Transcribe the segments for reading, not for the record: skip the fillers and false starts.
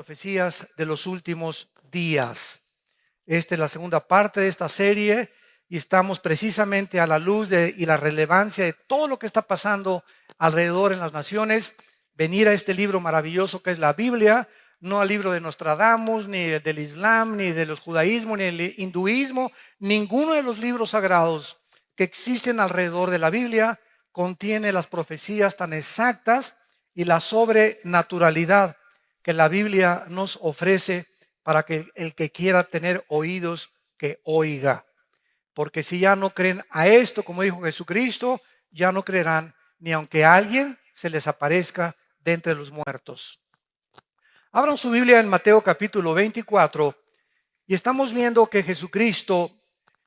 profecías de los últimos días. Esta es la segunda parte de esta serie y estamos precisamente a la luz y la relevancia de todo lo que está pasando alrededor en las naciones. Venir a este libro maravilloso que es la Biblia, no al libro de Nostradamus, ni del Islam, ni de los judaísmos, ni del hinduismo. Ninguno de los libros sagrados que existen alrededor de la Biblia contiene las profecías tan exactas y la sobrenaturalidad que la Biblia nos ofrece para que el que quiera tener oídos que oiga. Porque si ya no creen a esto, como dijo Jesucristo, ya no creerán ni aunque alguien se les aparezca de entre los muertos. Abran su Biblia en Mateo capítulo 24 y estamos viendo que Jesucristo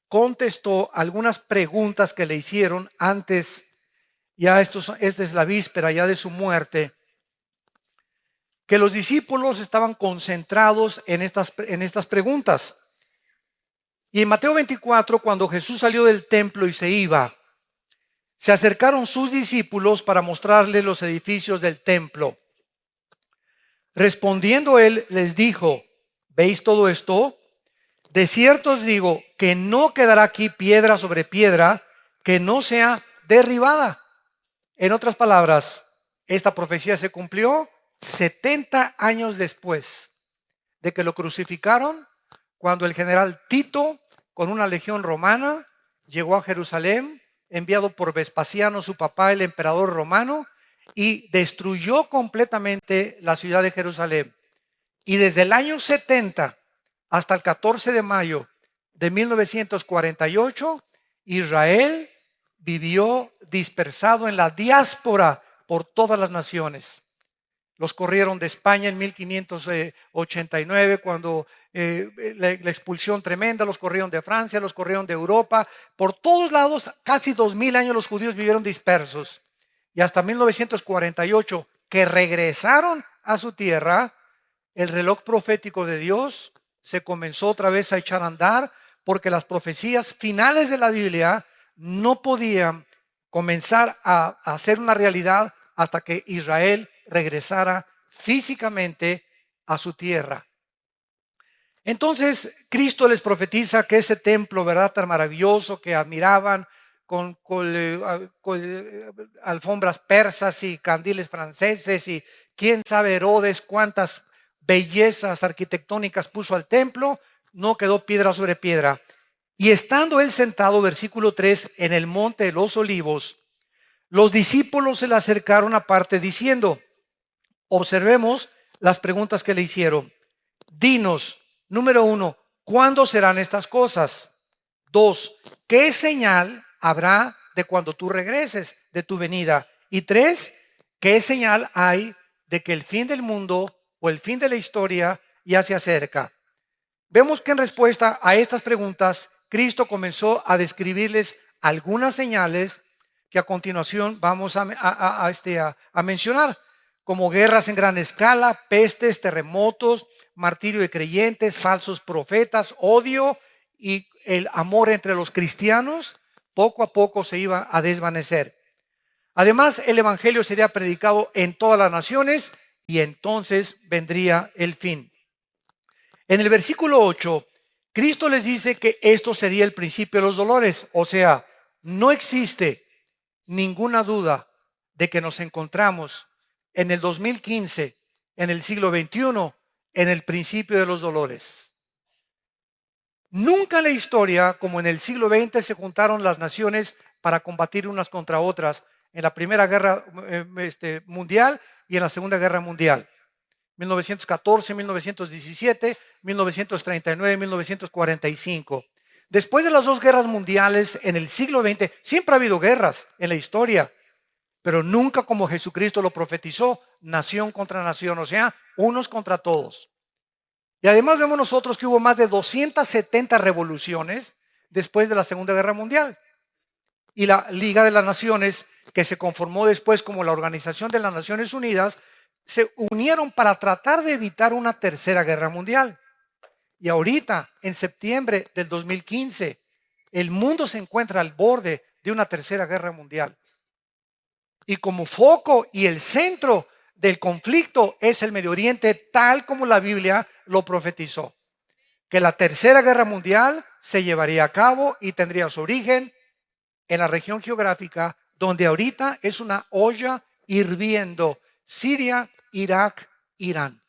contestó algunas preguntas que le hicieron antes. Ya esta es la víspera ya de su muerte, que los discípulos estaban concentrados en estas preguntas. Y en Mateo 24, cuando Jesús salió del templo y se iba, se acercaron sus discípulos para mostrarle los edificios del templo. Respondiendo él, les dijo: ¿veis todo esto? De cierto os digo que no quedará aquí piedra sobre piedra que no sea derribada. En otras palabras, esta profecía se cumplió 70 años después de que lo crucificaron, cuando el general Tito, con una legión romana, llegó a Jerusalén, enviado por Vespasiano, su papá, el emperador romano, y destruyó completamente la ciudad de Jerusalén. Y desde el año 70 hasta el 14 de mayo de 1948, Israel vivió dispersado en la diáspora por todas las naciones. Los corrieron de España en 1589, cuando la expulsión tremenda. Los corrieron de Francia, los corrieron de Europa. Por todos lados, casi 2000 años los judíos vivieron dispersos. Y hasta 1948, que regresaron a su tierra, el reloj profético de Dios se comenzó otra vez a echar a andar, porque las profecías finales de la Biblia no podían comenzar a hacer una realidad hasta que Israel regresara físicamente a su tierra. Entonces Cristo les profetiza que ese templo, ¿verdad?, tan maravilloso que admiraban, con alfombras persas y candiles franceses, y quién sabe Herodes cuántas bellezas arquitectónicas puso al templo, no quedó piedra sobre piedra. Y estando él sentado, versículo 3, en el monte de los Olivos, los discípulos se le acercaron aparte diciendo: observemos las preguntas que le hicieron. Dinos, número 1, ¿cuándo serán estas cosas? 2, ¿qué señal habrá de cuando tú regreses, de tu venida? Y 3, ¿qué señal hay de que el fin del mundo o el fin de la historia ya se acerca? Vemos que en respuesta a estas preguntas, Cristo comenzó a describirles algunas señales que a continuación vamos a mencionar, como guerras en gran escala, pestes, terremotos, martirio de creyentes, falsos profetas, odio, y el amor entre los cristianos poco a poco se iba a desvanecer. Además, el evangelio sería predicado en todas las naciones y entonces vendría el fin. En el versículo 8, Cristo les dice que esto sería el principio de los dolores. O sea, no existe ninguna duda de que nos encontramos en el 2015, en el siglo XXI, en el principio de los dolores. Nunca en la historia, como en el siglo XX, se juntaron las naciones para combatir unas contra otras en la Primera Guerra Mundial y en la Segunda Guerra Mundial. 1914, 1917, 1939, 1945. Después de las dos guerras mundiales en el siglo XX, siempre ha habido guerras en la historia, pero nunca como Jesucristo lo profetizó, nación contra nación, o sea, unos contra todos. Y además vemos nosotros que hubo más de 270 revoluciones después de la Segunda Guerra Mundial. Y la Liga de las Naciones, que se conformó después como la Organización de las Naciones Unidas, se unieron para tratar de evitar una tercera guerra mundial. Y ahorita, en septiembre del 2015, el mundo se encuentra al borde de una tercera guerra mundial. Y como foco y el centro del conflicto es el Medio Oriente, tal como la Biblia lo profetizó. Que la tercera guerra mundial se llevaría a cabo y tendría su origen en la región geográfica donde ahorita es una olla hirviendo: Siria, Irak, Irán.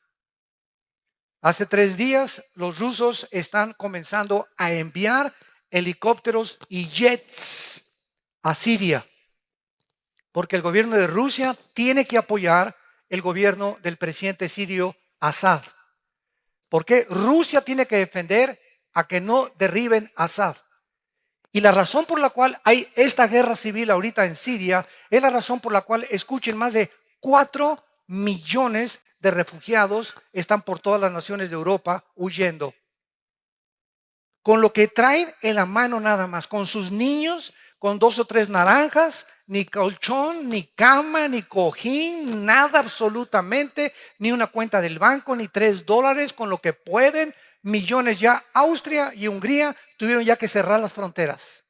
Hace 3 días los rusos están comenzando a enviar helicópteros y jets a Siria, porque el gobierno de Rusia tiene que apoyar el gobierno del presidente sirio Assad. Porque Rusia tiene que defender a que no derriben a Assad. Y la razón por la cual hay esta guerra civil ahorita en Siria es la razón por la cual, escuchen, más de 4 millones de refugiados están por todas las naciones de Europa huyendo. Con lo que traen en la mano nada más, con sus niños, con 2 o 3 naranjas, ni colchón, ni cama, ni cojín, nada absolutamente, ni una cuenta del banco, ni $3, con lo que pueden. Millones ya. Austria y Hungría tuvieron ya que cerrar las fronteras.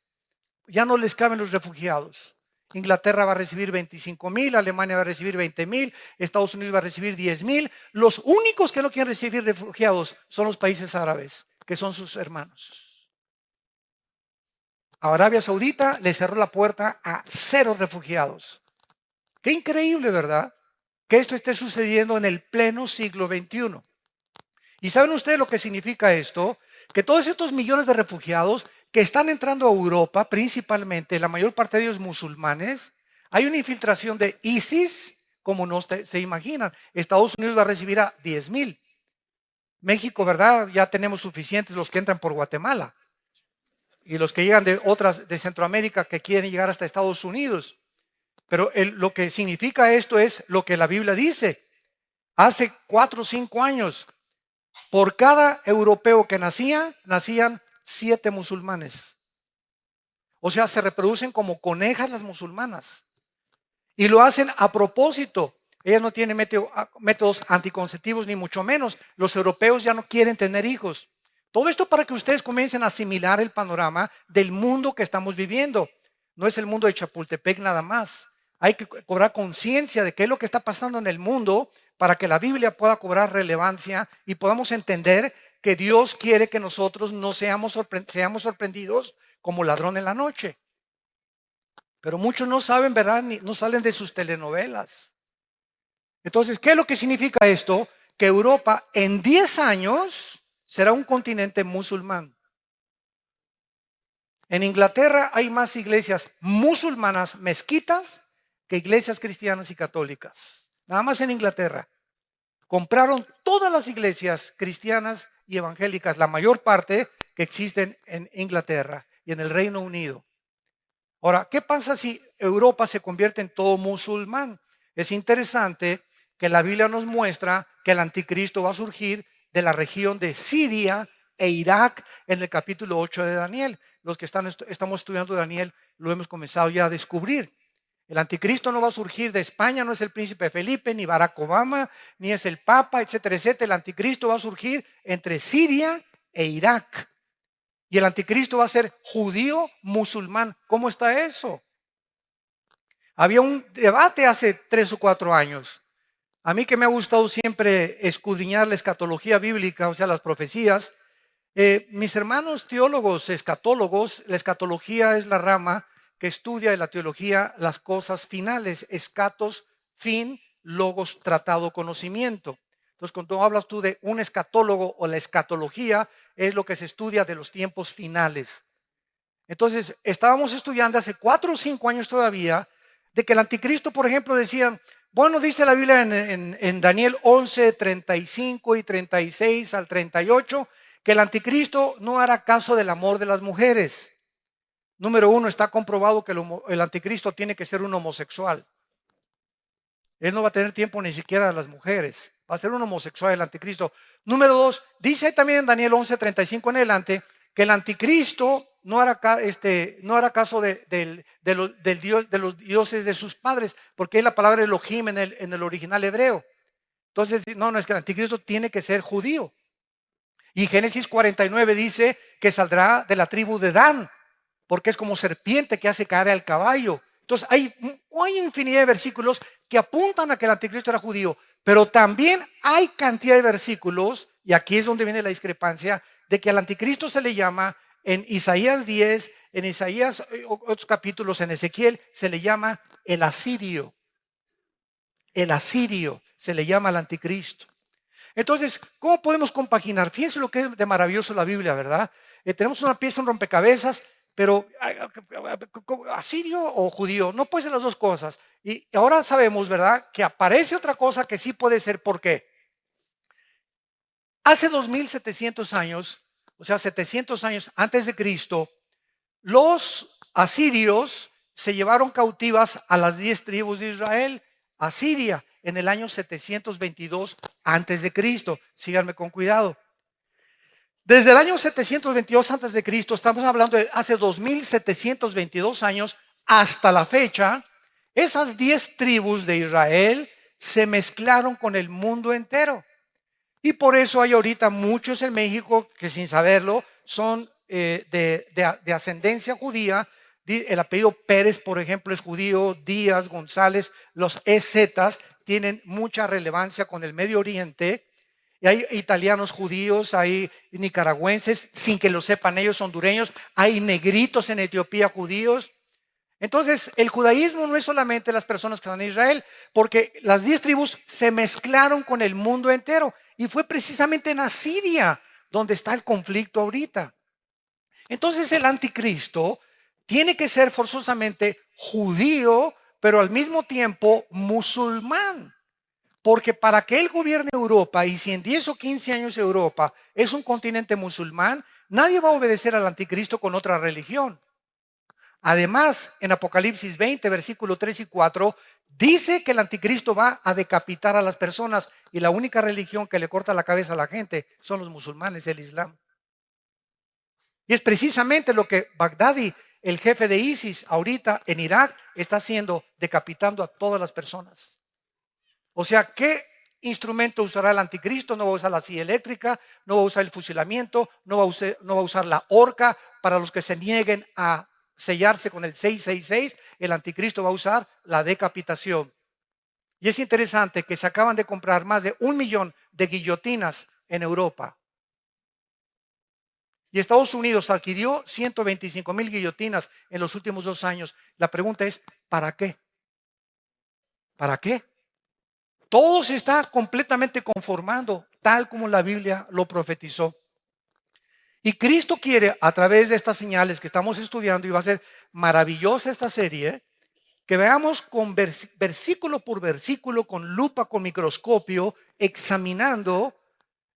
Ya no les caben los refugiados. Inglaterra va a recibir 25,000, Alemania va a recibir 20,000, Estados Unidos va a recibir 10,000. Los únicos que no quieren recibir refugiados son los países árabes, que son sus hermanos. A Arabia Saudita le cerró la puerta a 0 refugiados. Qué increíble, ¿verdad? Que esto esté sucediendo en el pleno siglo XXI. ¿Y saben ustedes lo que significa esto? Que todos estos millones de refugiados que están entrando a Europa, principalmente, la mayor parte de ellos musulmanes, hay una infiltración de ISIS, como no se imaginan. Estados Unidos va a recibir a 10,000. México, ¿verdad? Ya tenemos suficientes los que entran por Guatemala. Y los que llegan de otras, de Centroamérica, que quieren llegar hasta Estados Unidos. Pero lo que significa esto es lo que la Biblia dice. Hace 4 o 5 años, por cada europeo que nacían 7 musulmanes. O sea, se reproducen como conejas las musulmanas. Y lo hacen a propósito. Ellas no tienen métodos anticonceptivos, ni mucho menos. Los europeos ya no quieren tener hijos. Todo esto para que ustedes comiencen a asimilar el panorama del mundo que estamos viviendo. No es el mundo de Chapultepec nada más. Hay que cobrar conciencia de qué es lo que está pasando en el mundo para que la Biblia pueda cobrar relevancia y podamos entender que Dios quiere que nosotros no seamos sorprendidos como ladrón en la noche. Pero muchos no saben, ¿verdad? No salen de sus telenovelas. Entonces, ¿qué es lo que significa esto? Que Europa en 10 años será un continente musulmán. En Inglaterra hay más iglesias musulmanas, mezquitas, que iglesias cristianas y católicas. Nada más en Inglaterra. Compraron todas las iglesias cristianas y evangélicas, la mayor parte que existen en Inglaterra y en el Reino Unido. Ahora, ¿qué pasa si Europa se convierte en todo musulmán? Es interesante que la Biblia nos muestra que el anticristo va a surgir de la región de Siria e Irak en el capítulo 8 de Daniel. Los que estamos estudiando Daniel lo hemos comenzado ya a descubrir. El anticristo no va a surgir de España, no es el príncipe Felipe, ni Barack Obama, ni es el Papa, etcétera, etcétera. El anticristo va a surgir entre Siria e Irak. Y el anticristo va a ser judío musulmán. ¿Cómo está eso? Había un debate hace 3 o 4 años. A mí que me ha gustado siempre escudriñar la escatología bíblica, o sea, las profecías. Mis hermanos teólogos, escatólogos, la escatología es la rama que estudia en la teología las cosas finales. Escatos, fin, logos, tratado, conocimiento. Entonces, cuando hablas tú de un escatólogo o la escatología, es lo que se estudia de los tiempos finales. Entonces, estábamos estudiando hace 4 o 5 años todavía de que el anticristo, por ejemplo, decían, bueno, dice la Biblia en Daniel 11, 35 y 36 al 38, que el anticristo no hará caso del amor de las mujeres. Número 1, está comprobado que el anticristo tiene que ser un homosexual. Él no va a tener tiempo ni siquiera a las mujeres. Va a ser un homosexual el anticristo. Número 2, dice también en Daniel 11, 35 en adelante, que el anticristo no hará caso de los dioses de sus padres, porque es la palabra Elohim en el original hebreo. Entonces, no, es que el anticristo tiene que ser judío. Y Génesis 49 dice que saldrá de la tribu de Dan, porque es como serpiente que hace caer al caballo. Entonces hay infinidad de versículos que apuntan a que el anticristo era judío, pero también hay cantidad de versículos, y aquí es donde viene la discrepancia, de que al anticristo se le llama en Isaías 10, en Isaías, otros capítulos, en Ezequiel, se le llama el asirio. El asirio se le llama al anticristo. Entonces, ¿cómo podemos compaginar? Fíjense lo que es de maravilloso la Biblia, ¿verdad? Tenemos una pieza, un rompecabezas, pero asirio o judío, no puede ser las dos cosas. Y ahora sabemos, ¿verdad?, que aparece otra cosa que sí puede ser. ¿Por qué? Hace 2700 años, o sea, 700 años antes de Cristo, los asirios se llevaron cautivas a las 10 tribus de Israel a Siria en el año 722 antes de Cristo. Síganme con cuidado. Desde el año 722 antes de Cristo, estamos hablando de hace 2722 años hasta la fecha, esas 10 tribus de Israel se mezclaron con el mundo entero. Y por eso hay ahorita muchos en México que sin saberlo son de ascendencia judía. El apellido Pérez, por ejemplo, es judío. Díaz, González, los EZs tienen mucha relevancia con el Medio Oriente. Y hay italianos judíos, hay nicaragüenses, sin que lo sepan ellos, hondureños. Hay negritos en Etiopía judíos. Entonces, el judaísmo no es solamente las personas que están en Israel, porque las 10 tribus se mezclaron con el mundo entero. Y fue precisamente en Asiria donde está el conflicto ahorita. Entonces el anticristo tiene que ser forzosamente judío, pero al mismo tiempo musulmán. Porque para que él gobierne Europa, y si en 10 o 15 años Europa es un continente musulmán, nadie va a obedecer al anticristo con otra religión. Además, en Apocalipsis 20, versículos 3 y 4, dice que el anticristo va a decapitar a las personas y la única religión que le corta la cabeza a la gente son los musulmanes, el Islam. Y es precisamente lo que Bagdadi, el jefe de ISIS, ahorita en Irak, está haciendo, decapitando a todas las personas. O sea, ¿qué instrumento usará el anticristo? No va a usar la silla eléctrica, no va a usar el fusilamiento, no va a usar la horca. Para los que se nieguen a sellarse con el 666, el anticristo va a usar la decapitación. Y es interesante que se acaban de comprar más de 1 millón de guillotinas en Europa. Y Estados Unidos adquirió 125,000 guillotinas en los últimos 2 años. La pregunta es, ¿para qué? ¿Para qué? Todo se está completamente conformando, tal como la Biblia lo profetizó. Y Cristo quiere, a través de estas señales que estamos estudiando, y va a ser maravillosa esta serie, que veamos con versículo por versículo, con lupa, con microscopio, examinando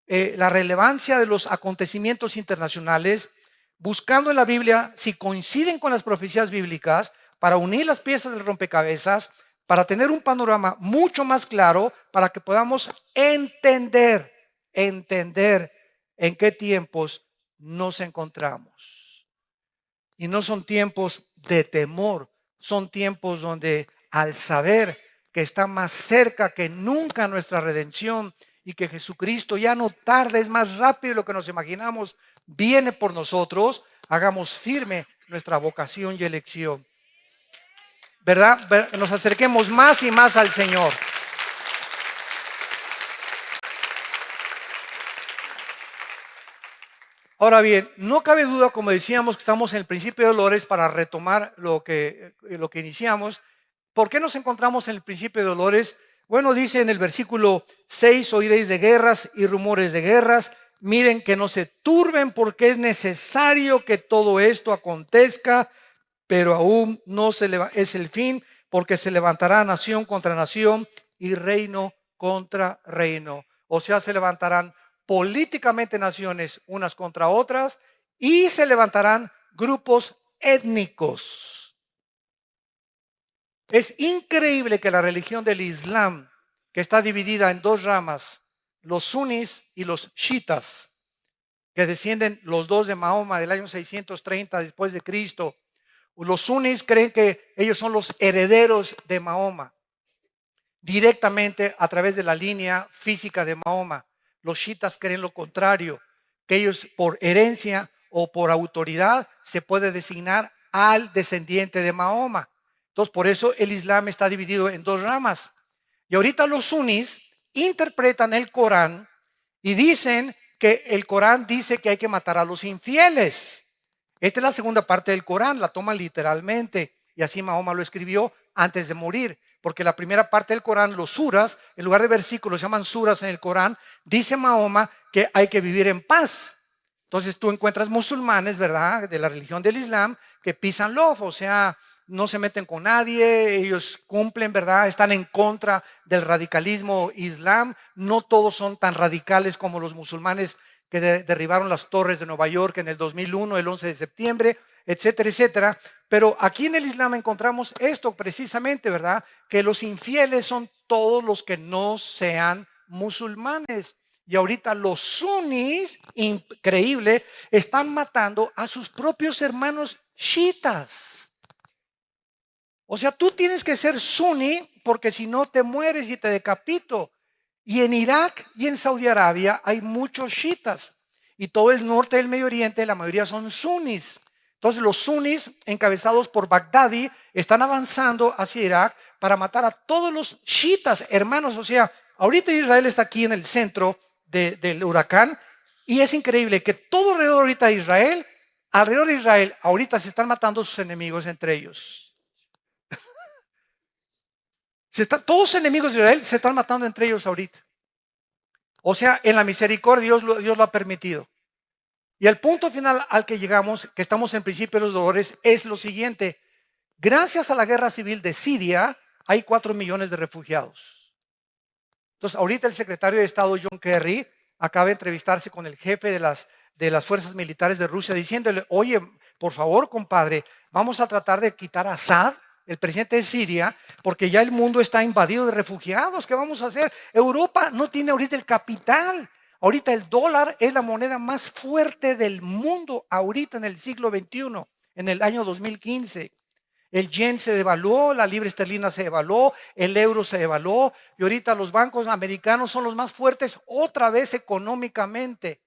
la relevancia de los acontecimientos internacionales, buscando en la Biblia si coinciden con las profecías bíblicas, para unir las piezas del rompecabezas, para tener un panorama mucho más claro, para que podamos entender en qué tiempos nos encontramos. Y no son tiempos de temor, son tiempos donde al saber que está más cerca que nunca nuestra redención y que Jesucristo ya no tarda, es más rápido de lo que nos imaginamos, viene por nosotros, hagamos firme nuestra vocación y elección. ¿Verdad? Nos acerquemos más y más al Señor. Ahora bien, no cabe duda, como decíamos, que estamos en el principio de dolores. Para retomar lo que iniciamos. ¿Por qué nos encontramos en el principio de dolores? Bueno, dice en el versículo 6, oiréis de guerras y rumores de guerras. Miren que no se turben, porque es necesario que todo esto acontezca, pero aún no es el fin, porque se levantará nación contra nación y reino contra reino. O sea, se levantarán políticamente naciones unas contra otras y se levantarán grupos étnicos. Es increíble que la religión del Islam, que está dividida en 2 ramas, los sunis y los chiitas, que descienden los dos de Mahoma del año 630 después de Cristo. Los sunis creen que ellos son los herederos de Mahoma, directamente a través de la línea física de Mahoma. Los chiitas creen lo contrario, que ellos por herencia o por autoridad se puede designar al descendiente de Mahoma. Entonces, por eso el Islam está dividido en 2 ramas. Y ahorita los sunnis interpretan el Corán y dicen que el Corán dice que hay que matar a los infieles. Esta es la segunda parte del Corán, la toman literalmente. Y así Mahoma lo escribió antes de morir. Porque la primera parte del Corán, los suras, en lugar de versículos, se llaman suras en el Corán, dice Mahoma que hay que vivir en paz. Entonces tú encuentras musulmanes, ¿verdad?, de la religión del Islam, que pisan love, o sea, no se meten con nadie, ellos cumplen, ¿verdad?, están en contra del radicalismo islam. No todos son tan radicales como los musulmanes que derribaron las torres de Nueva York en el 2001, el 11 de septiembre, etcétera, etcétera. Pero aquí en el Islam encontramos esto precisamente, ¿verdad?, que los infieles son todos los que no sean musulmanes. Y ahorita los sunnis, increíble, están matando a sus propios hermanos chiitas. O sea, tú tienes que ser suní porque si no te mueres y te decapito. Y en Irak y en Saudi Arabia hay muchos chiitas. Y todo el norte del Medio Oriente, la mayoría son sunnis. Entonces los sunnis, encabezados por Baghdadi, están avanzando hacia Irak para matar a todos los chiitas, hermanos. O sea, ahorita Israel está aquí en el centro del huracán. Y es increíble que todo alrededor de Israel, ahorita se están matando sus enemigos entre ellos. Todos los enemigos de Israel se están matando entre ellos ahorita. O sea, en la misericordia Dios lo ha permitido. Y el punto final al que llegamos, que estamos en principio de los dolores, es lo siguiente. Gracias a la guerra civil de Siria, hay 4 millones de refugiados. Entonces, ahorita el secretario de Estado John Kerry acaba de entrevistarse con el jefe de las fuerzas militares de Rusia, diciéndole, oye, por favor, compadre, vamos a tratar de quitar a Assad, el presidente de Siria, porque ya el mundo está invadido de refugiados. ¿Qué vamos a hacer? Europa no tiene ahorita el capital. Ahorita el dólar es la moneda más fuerte del mundo, ahorita en el siglo XXI, en el año 2015. El yen se devaluó, la libra esterlina se devaluó, el euro se devaluó y ahorita los bancos americanos son los más fuertes otra vez económicamente.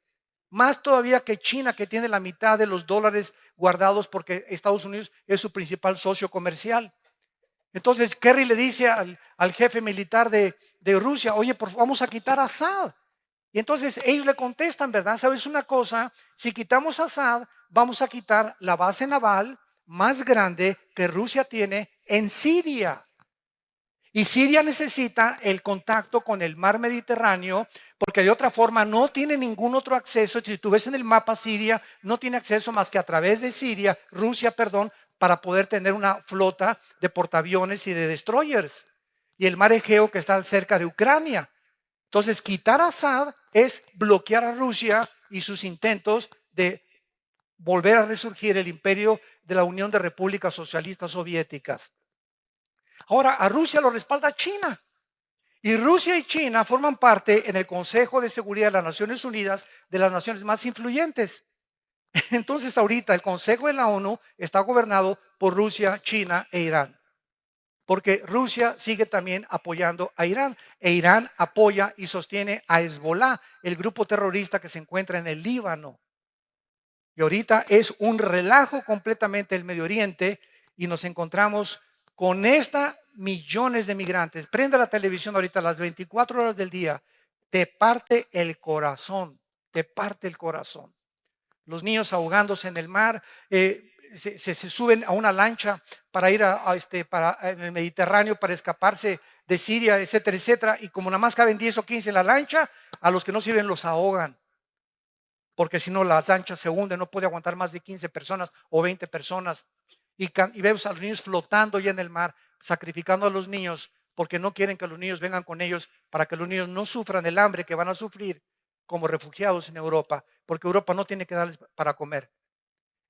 Más todavía que China, que tiene la mitad de los dólares guardados porque Estados Unidos es su principal socio comercial. Entonces Kerry le dice al jefe militar de Rusia, oye, vamos a quitar a Assad. Y entonces ellos le contestan, ¿verdad? ¿Sabes una cosa? Si quitamos a Assad, vamos a quitar la base naval más grande que Rusia tiene en Siria. Y Siria necesita el contacto con el mar Mediterráneo porque de otra forma no tiene ningún otro acceso. Si tú ves en el mapa, Siria no tiene acceso más que a través de Rusia, para poder tener una flota de portaaviones y de destroyers. Y el mar Egeo que está cerca de Ucrania. Entonces, quitar a Assad es bloquear a Rusia y sus intentos de volver a resurgir el imperio de la Unión de Repúblicas Socialistas Soviéticas. Ahora, a Rusia lo respalda China. Y Rusia y China forman parte en el Consejo de Seguridad de las Naciones Unidas de las naciones más influyentes. Entonces, ahorita el Consejo de la ONU está gobernado por Rusia, China e Irán. Porque Rusia sigue también apoyando a Irán. E Irán apoya y sostiene a Hezbollah, el grupo terrorista que se encuentra en el Líbano. Y ahorita es un relajo completamente el Medio Oriente y nos encontramos con millones de migrantes. Prenda la televisión ahorita a las 24 horas del día. Te parte el corazón, te parte el corazón. Los niños ahogándose en el mar, se suben a una lancha para ir en el Mediterráneo para escaparse de Siria, etcétera, etcétera. Y como nada más caben 10 o 15 en la lancha, a los que no sirven los ahogan. Porque si no, la lancha se hunde, no puede aguantar más de 15 personas o 20 personas. Y vemos a los niños flotando ya en el mar, sacrificando a los niños porque no quieren que los niños vengan con ellos para que los niños no sufran el hambre que van a sufrir como refugiados en Europa, porque Europa no tiene que darles para comer.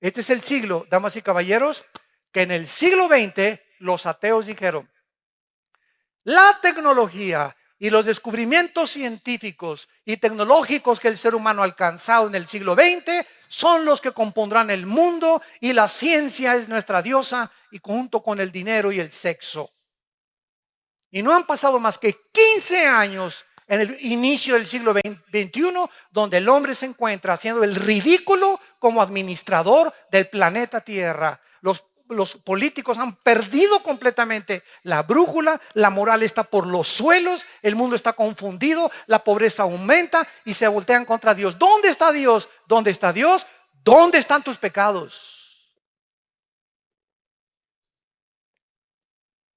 Este es el siglo, damas y caballeros, que en el siglo XX los ateos dijeron, la tecnología y los descubrimientos científicos y tecnológicos que el ser humano ha alcanzado en el siglo XX son los que compondrán el mundo y la ciencia es nuestra diosa y junto con el dinero y el sexo. Y no han pasado más que 15 años en el inicio del siglo XXI donde el hombre se encuentra haciendo el ridículo como administrador del planeta Tierra. los políticos han perdido completamente la brújula, la moral está por los suelos, el mundo está confundido, la pobreza aumenta y se voltean contra Dios. ¿Dónde está Dios? ¿Dónde está Dios? ¿Dónde están tus pecados?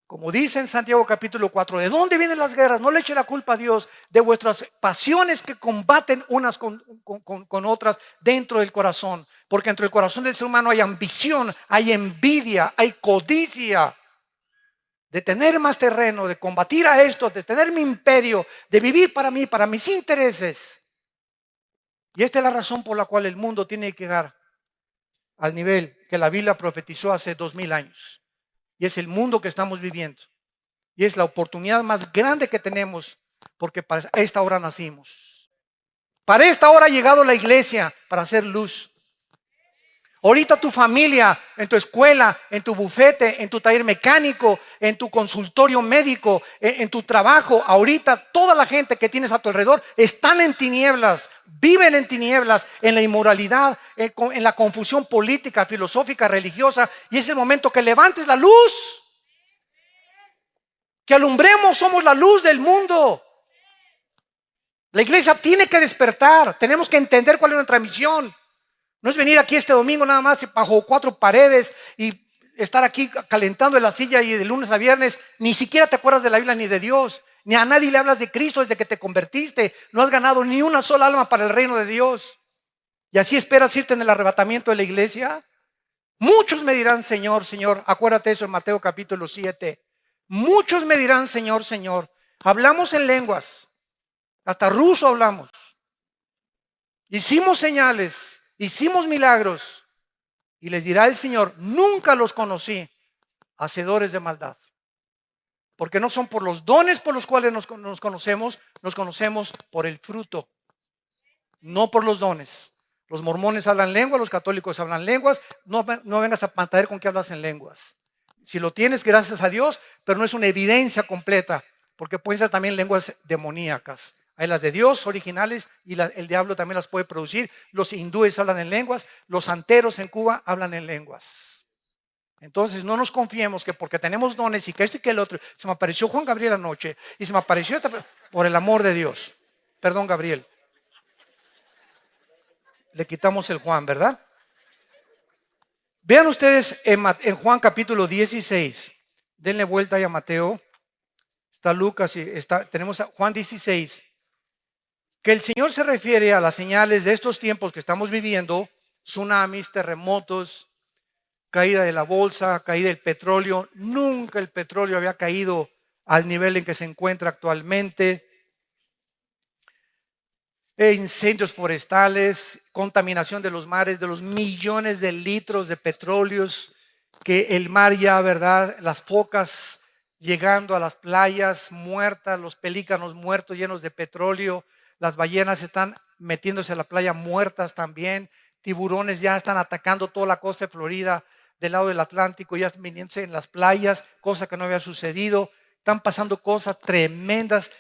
Como dice en Santiago capítulo 4, ¿de dónde vienen las guerras? No le eche la culpa a Dios de vuestras pasiones que combaten unas con otras dentro del corazón. Porque dentro del corazón del ser humano hay ambición, hay envidia, hay codicia de tener más terreno, de combatir a esto, de tener mi imperio, de vivir para mí, para mis intereses. Y esta es la razón por la cual el mundo tiene que llegar al nivel que la Biblia profetizó hace 2000 años. Y es el mundo que estamos viviendo. Y es la oportunidad más grande que tenemos, porque para esta hora nacimos. Para esta hora ha llegado la iglesia para hacer luz. Ahorita tu familia, en tu escuela, en tu bufete, en tu taller mecánico, en tu consultorio médico, en tu trabajo, ahorita toda la gente que tienes a tu alrededor están en tinieblas, viven en tinieblas, en la inmoralidad, en la confusión política, filosófica, religiosa. Y es el momento que levantes la luz, que alumbremos, somos la luz del mundo. La iglesia tiene que despertar, tenemos que entender cuál es nuestra misión. No es venir aquí este domingo nada más bajo 4 paredes y estar aquí calentando en la silla y de lunes a viernes. Ni siquiera te acuerdas de la Biblia ni de Dios. Ni a nadie le hablas de Cristo desde que te convertiste. No has ganado ni una sola alma para el reino de Dios. ¿Y así esperas irte en el arrebatamiento de la iglesia? Muchos me dirán, Señor, Señor. Acuérdate eso en Mateo capítulo 7. Muchos me dirán, Señor, Señor. Hablamos en lenguas. Hasta ruso hablamos. Hicimos señales. Hicimos milagros. Y les dirá el Señor, nunca los conocí, hacedores de maldad. Porque no son por los dones por los cuales nos conocemos por el fruto, no por los dones. Los mormones hablan lenguas, los católicos hablan lenguas. No vengas a pantallar con que hablas en lenguas. Si lo tienes, gracias a Dios, pero no es una evidencia completa, porque pueden ser también lenguas demoníacas. Hay las de Dios originales y el diablo también las puede producir. Los hindúes hablan en lenguas, los santeros en Cuba hablan en lenguas. Entonces no nos confiemos que porque tenemos dones y que esto y que el otro. Se me apareció Juan Gabriel anoche y se me apareció por el amor de Dios. Perdón, Gabriel. Le quitamos el Juan, ¿verdad? Vean ustedes en Juan capítulo 16. Denle vuelta ahí a Mateo. Está Lucas y tenemos a Juan 16. Que el Señor se refiere a las señales de estos tiempos que estamos viviendo, tsunamis, terremotos, caída de la bolsa, caída del petróleo. Nunca el petróleo había caído al nivel en que se encuentra actualmente. Incendios forestales, contaminación de los mares, de los millones de litros de petróleos que el mar ya, ¿verdad? Las focas llegando a las playas muertas, los pelícanos muertos llenos de petróleo. Las ballenas están metiéndose a la playa muertas también. Tiburones ya están atacando toda la costa de Florida del lado del Atlántico, ya viniéndose en las playas, cosa que no había sucedido. Están pasando cosas tremendas,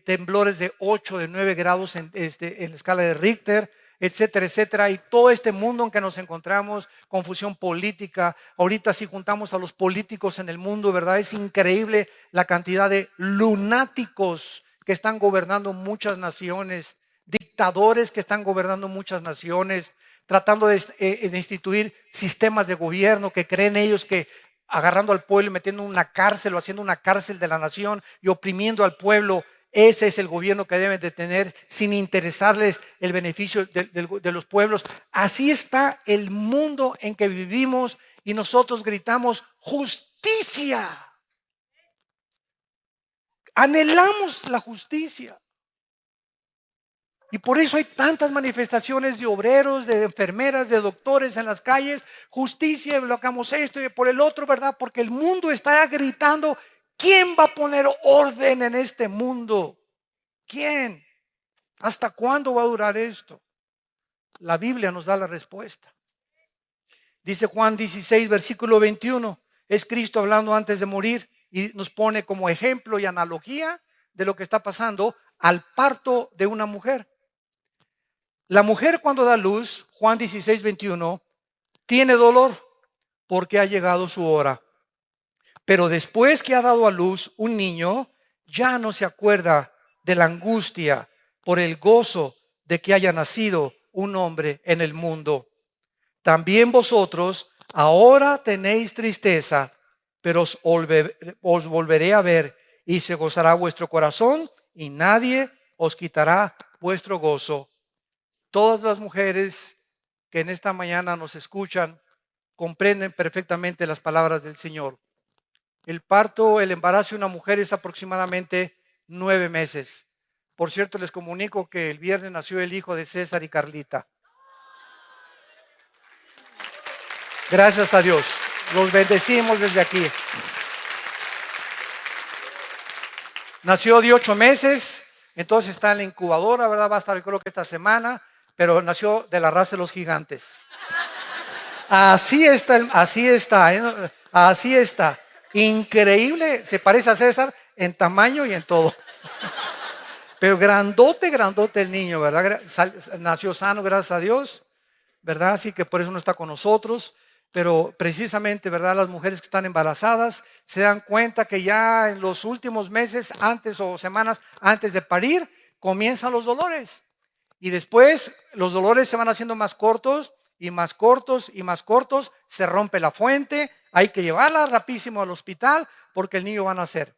temblores de 8, de 9 grados en la escala de Richter, etcétera, etcétera. Y todo este mundo en que nos encontramos, confusión política. Ahorita si juntamos a los políticos en el mundo, ¿verdad? Es increíble la cantidad de lunáticos que están gobernando muchas naciones, dictadores que están gobernando muchas naciones, tratando de instituir sistemas de gobierno que creen ellos que agarrando al pueblo y metiendo en una cárcel o haciendo una cárcel de la nación y oprimiendo al pueblo. Ese es el gobierno que deben de tener sin interesarles el beneficio de los pueblos. Así está el mundo en que vivimos y nosotros gritamos justicia. Anhelamos la justicia. Y por eso hay tantas manifestaciones de obreros, de enfermeras, de doctores en las calles. Justicia, bloqueamos esto y por el otro, ¿verdad? Porque el mundo está gritando, ¿quién va a poner orden en este mundo? ¿Quién? ¿Hasta cuándo va a durar esto? La Biblia nos da la respuesta. Dice Juan 16, versículo 21. Es Cristo hablando antes de morir y nos pone como ejemplo y analogía de lo que está pasando al parto de una mujer. La mujer cuando da luz, Juan 16, 21, tiene dolor porque ha llegado su hora. Pero después que ha dado a luz un niño, ya no se acuerda de la angustia por el gozo de que haya nacido un hombre en el mundo. También vosotros ahora tenéis tristeza, pero os volveré a ver y se gozará vuestro corazón y nadie os quitará vuestro gozo. Todas las mujeres que en esta mañana nos escuchan comprenden perfectamente las palabras del Señor. El parto, el embarazo de una mujer es aproximadamente 9 meses. Por cierto, les comunico que el viernes nació el hijo de César y Carlita. Gracias a Dios. Los bendecimos desde aquí. Nació de 8 meses, entonces está en la incubadora, ¿verdad? Va a estar, creo que esta semana, pero nació de la raza de los gigantes. Así está, así está. Increíble, se parece a César en tamaño y en todo. Pero grandote, grandote el niño, ¿verdad? Nació sano, gracias a Dios, ¿verdad? Así que por eso no está con nosotros. Pero precisamente, ¿verdad? Las mujeres que están embarazadas se dan cuenta que ya en los últimos meses, antes o semanas antes de parir, comienzan los dolores. Y después los dolores se van haciendo más cortos y más cortos y más cortos. Se rompe la fuente, hay que llevarla rapidísimo al hospital porque el niño va a nacer.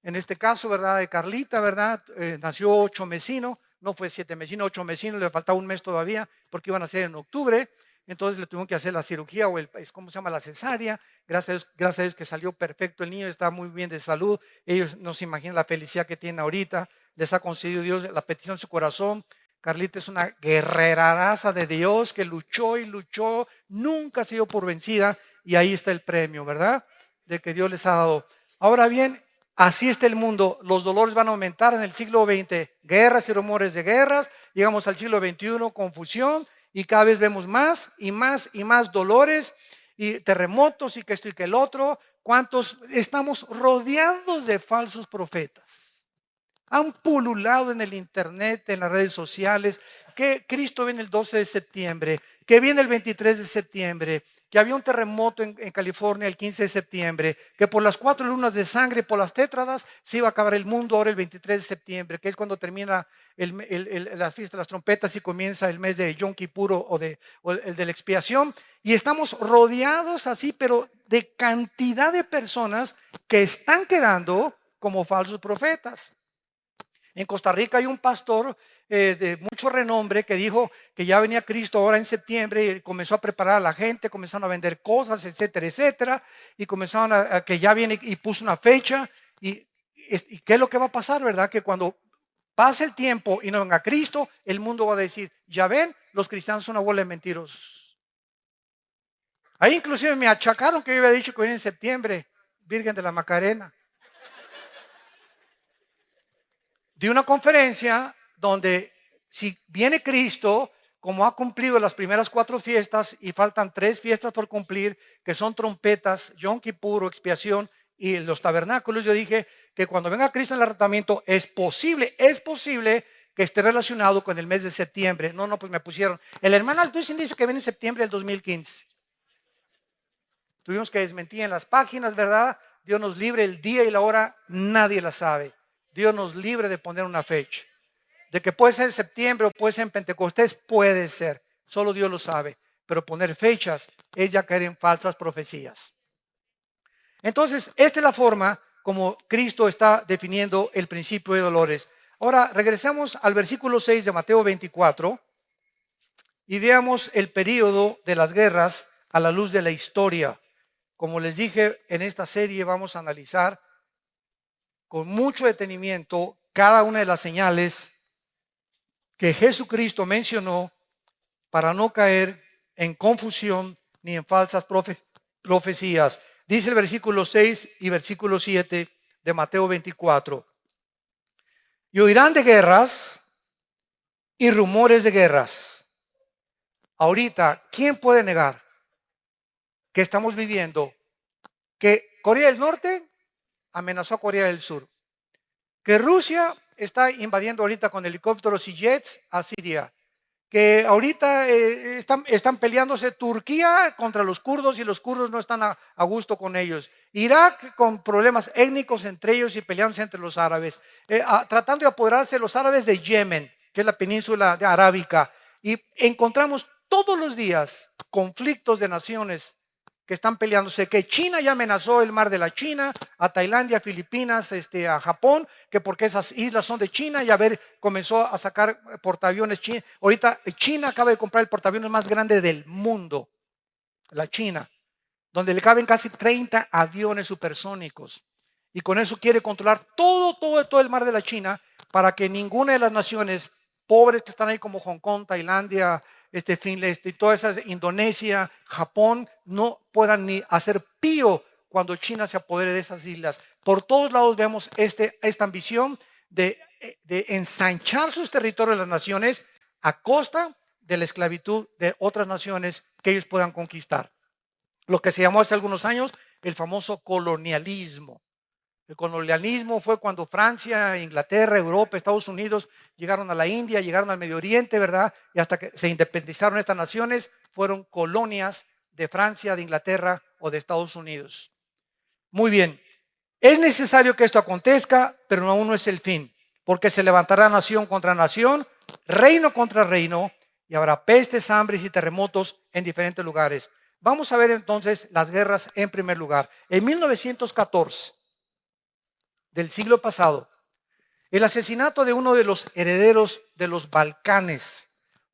En este caso, ¿verdad? De Carlita, ¿verdad? Nació 8 mesino, no fue 7 mesino, 8 mesino, le faltaba un mes todavía porque iban a ser en octubre. Entonces le tuvieron que hacer la cirugía o ¿cómo se llama? La cesárea. Gracias a Dios que salió perfecto el niño, está muy bien de salud. Ellos no se imaginan la felicidad que tienen ahorita. Les ha concedido Dios la petición de su corazón. Carlita es una guerreraza de Dios que luchó y luchó, nunca se dio por vencida y ahí está el premio, ¿verdad? De que Dios les ha dado. Ahora bien, así está el mundo, los dolores van a aumentar en el siglo XX, guerras y rumores de guerras, llegamos al siglo XXI, confusión y cada vez vemos más y más y más dolores y terremotos y que esto y que el otro. ¿Cuántos estamos rodeados de falsos profetas? Han pululado en el internet, en las redes sociales, que Cristo viene el 12 de septiembre, que viene el 23 de septiembre, que había un terremoto en California el 15 de septiembre, que por las 4 lunas de sangre, por las tétradas, se iba a acabar el mundo ahora el 23 de septiembre, que es cuando termina la fiesta de las trompetas y comienza el mes de Yom Kippur o el de la expiación. Y estamos rodeados así, pero de cantidad de personas que están quedando como falsos profetas. En Costa Rica hay un pastor de mucho renombre que dijo que ya venía Cristo ahora en septiembre y comenzó a preparar a la gente, comenzaron a vender cosas, etcétera, etcétera, y comenzaron a que ya viene y puso una fecha. Y ¿qué es lo que va a pasar, verdad? Que cuando pase el tiempo y no venga Cristo, el mundo va a decir, ya ven, los cristianos son una bola de mentirosos. Ahí inclusive me achacaron que yo había dicho que venía en septiembre, Virgen de la Macarena. De una conferencia donde si viene Cristo, como ha cumplido las primeras 4 fiestas y faltan 3 fiestas por cumplir, que son trompetas, Yom Kippur, expiación y los tabernáculos, yo dije que cuando venga Cristo en el arrebatamiento es posible que esté relacionado con el mes de septiembre. No, pues me pusieron. El hermano Altuisin dice que viene en septiembre del 2015. Tuvimos que desmentir en las páginas, ¿verdad? Dios nos libre, el día y la hora nadie la sabe. Dios nos libre de poner una fecha. De que puede ser en septiembre o puede ser en Pentecostés, puede ser. Solo Dios lo sabe. Pero poner fechas es ya caer en falsas profecías. Entonces, esta es la forma como Cristo está definiendo el principio de dolores. Ahora, regresamos al versículo 6 de Mateo 24 y veamos el periodo de las guerras a la luz de la historia. Como les dije, en esta serie vamos a analizar con mucho detenimiento cada una de las señales que Jesucristo mencionó para no caer en confusión ni en falsas profecías. Dice el versículo 6 y versículo 7 de Mateo 24. Y oirán de guerras y rumores de guerras. Ahorita, ¿quién puede negar que estamos viviendo que Corea del Norte amenazó a Corea del Sur? Que Rusia está invadiendo ahorita con helicópteros y jets a Siria. que ahorita están peleándose Turquía contra los kurdos y los kurdos no están a gusto con ellos. Irak con problemas étnicos entre ellos y peleándose entre los árabes. Tratando de apoderarse los árabes de Yemen, que es la península arábica. Y encontramos todos los días conflictos de naciones que están peleándose, que China ya amenazó el mar de la China, a Tailandia, a Filipinas, a Japón, que porque esas islas son de China, y a ver, comenzó a sacar portaaviones China. Ahorita China acaba de comprar el portaaviones más grande del mundo, la China, donde le caben casi 30 aviones supersónicos. Y con eso quiere controlar todo el mar de la China para que ninguna de las naciones pobres que están ahí como Hong Kong, Tailandia, Finlandia y todas esas, Indonesia, Japón, no puedan ni hacer pío cuando China se apodere de esas islas. Por todos lados vemos esta ambición de ensanchar sus territorios de las naciones a costa de la esclavitud de otras naciones que ellos puedan conquistar. Lo que se llamó hace algunos años el famoso colonialismo. El colonialismo fue cuando Francia, Inglaterra, Europa, Estados Unidos llegaron a la India, llegaron al Medio Oriente, ¿verdad? Y hasta que se independizaron estas naciones, fueron colonias de Francia, de Inglaterra o de Estados Unidos. Muy bien, es necesario que esto acontezca, pero aún no es el fin, porque se levantará nación contra nación, reino contra reino, y habrá pestes, hambres y terremotos en diferentes lugares. Vamos a ver entonces las guerras en primer lugar. En 1914. Del siglo pasado, el asesinato de uno de los herederos de los Balcanes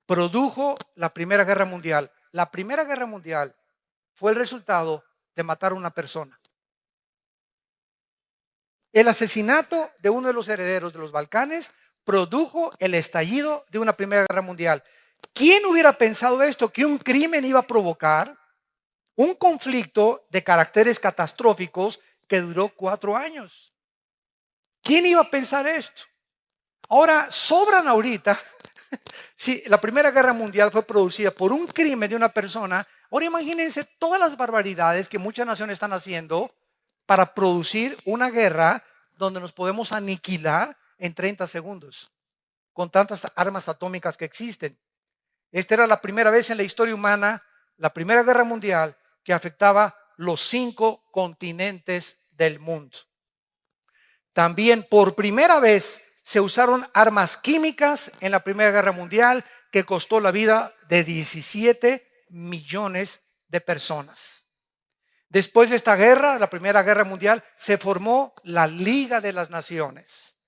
produjo la Primera Guerra Mundial. La Primera Guerra Mundial fue el resultado de matar a una persona. El asesinato de uno de los herederos de los Balcanes produjo el estallido de una Primera Guerra Mundial. ¿Quién hubiera pensado esto? Que un crimen iba a provocar un conflicto de caracteres catastróficos que duró 4 años. ¿Quién iba a pensar esto? Ahora, sobran ahorita, si la Primera Guerra Mundial fue producida por un crimen de una persona, ahora imagínense todas las barbaridades que muchas naciones están haciendo para producir una guerra donde nos podemos aniquilar en 30 segundos, con tantas armas atómicas que existen. Esta era la primera vez en la historia humana, la Primera Guerra Mundial, que afectaba los 5 continentes del mundo. También por primera vez se usaron armas químicas en la Primera Guerra Mundial que costó la vida de 17 millones de personas. Después de esta guerra, la Primera Guerra Mundial, se formó la Liga de las Naciones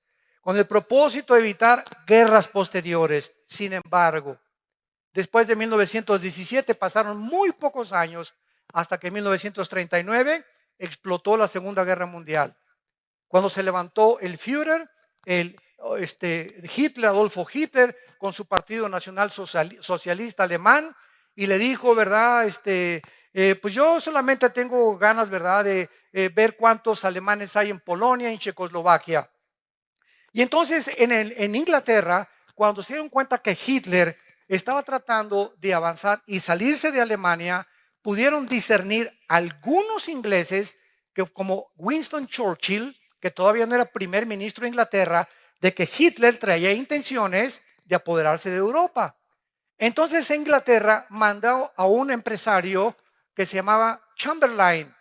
con el propósito de evitar guerras posteriores. Sin embargo, después de 1917 pasaron muy pocos años hasta que en 1939 explotó la Segunda Guerra Mundial. Cuando se levantó el Führer, Hitler, Adolfo Hitler, con su Partido Nacional Socialista Alemán, y le dijo, ¿verdad? Pues yo solamente tengo ganas, ¿verdad?, de ver cuántos alemanes hay en Polonia, en Checoslovaquia. Y entonces en Inglaterra, cuando se dieron cuenta que Hitler estaba tratando de avanzar y salirse de Alemania, pudieron discernir algunos ingleses, que como Winston Churchill, que todavía no era primer ministro de Inglaterra, de que Hitler traía intenciones de apoderarse de Europa. Entonces Inglaterra mandó a un empresario que se llamaba Chamberlain,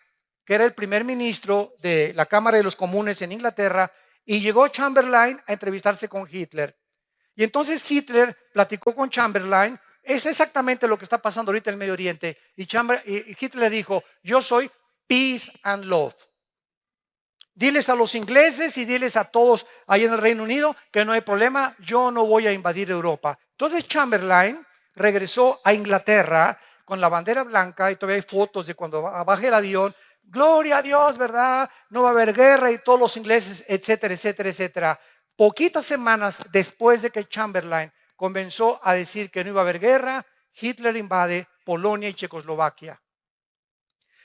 que era el primer ministro de la Cámara de los Comunes en Inglaterra, y llegó Chamberlain a entrevistarse con Hitler. Y entonces Hitler platicó con Chamberlain. Es exactamente lo que está pasando ahorita en el Medio Oriente. Y Hitler le dijo, yo soy peace and love. Diles a los ingleses y diles a todos ahí en el Reino Unido que no hay problema, yo no voy a invadir Europa. Entonces Chamberlain regresó a Inglaterra con la bandera blanca, y todavía hay fotos de cuando baja el avión, gloria a Dios, ¿verdad? No va a haber guerra, y todos los ingleses, etcétera, etcétera, etcétera. Poquitas semanas después de que Chamberlain comenzó a decir que no iba a haber guerra, Hitler invade Polonia y Checoslovaquia.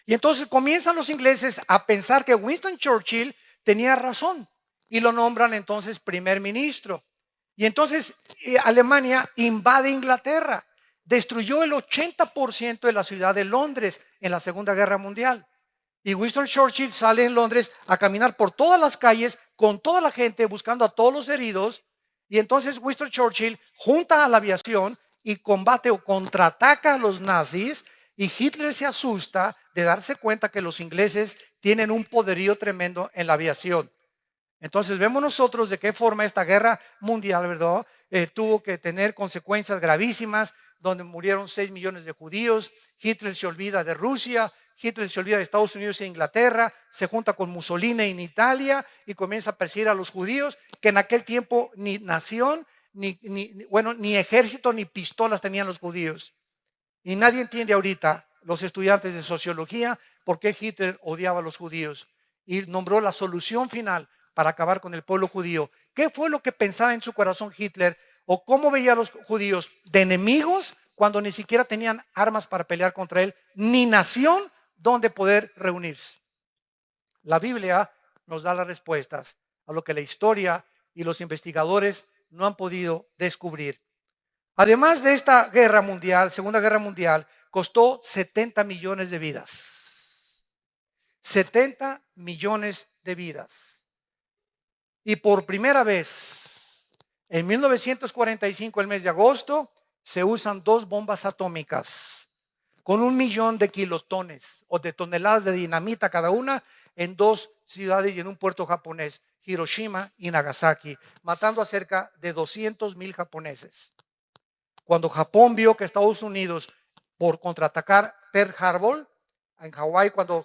Y entonces comienzan los ingleses a pensar que Winston Churchill tenía razón y lo nombran entonces primer ministro. Y entonces Alemania invade Inglaterra, destruyó el 80% de la ciudad de Londres en la Segunda Guerra Mundial. Y Winston Churchill sale en Londres a caminar por todas las calles con toda la gente buscando a todos los heridos. Y entonces Winston Churchill junta a la aviación y combate o contraataca a los nazis, y Hitler se asusta de darse cuenta que los ingleses tienen un poderío tremendo en la aviación. Entonces vemos nosotros de qué forma esta guerra mundial, ¿verdad? Tuvo que tener consecuencias gravísimas, donde murieron 6 millones de judíos. Hitler se olvida de Rusia, Hitler se olvida de Estados Unidos e Inglaterra, se junta con Mussolini en Italia y comienza a perseguir a los judíos, que en aquel tiempo ni nación, ni ejército, ni pistolas tenían los judíos. Y nadie entiende ahorita, los estudiantes de sociología, por qué Hitler odiaba a los judíos y nombró la solución final para acabar con el pueblo judío. ¿Qué fue lo que pensaba en su corazón Hitler? ¿O cómo veía a los judíos? ¿De enemigos cuando ni siquiera tenían armas para pelear contra él, ni nación donde poder reunirse? La Biblia nos da las respuestas a lo que la historia y los investigadores no han podido descubrir. Además de esta guerra mundial, Segunda Guerra Mundial, costó 70 millones de vidas. 70 millones de vidas. Y por primera vez, en 1945, el mes de agosto, se usan 2 bombas atómicas con 1 millón de kilotones o de toneladas de dinamita cada una en 2 ciudades y en un puerto japonés, Hiroshima y Nagasaki, matando a cerca de 200,000 japoneses. Cuando Japón vio que Estados Unidos, por contraatacar Pearl Harbor, en Hawái, cuando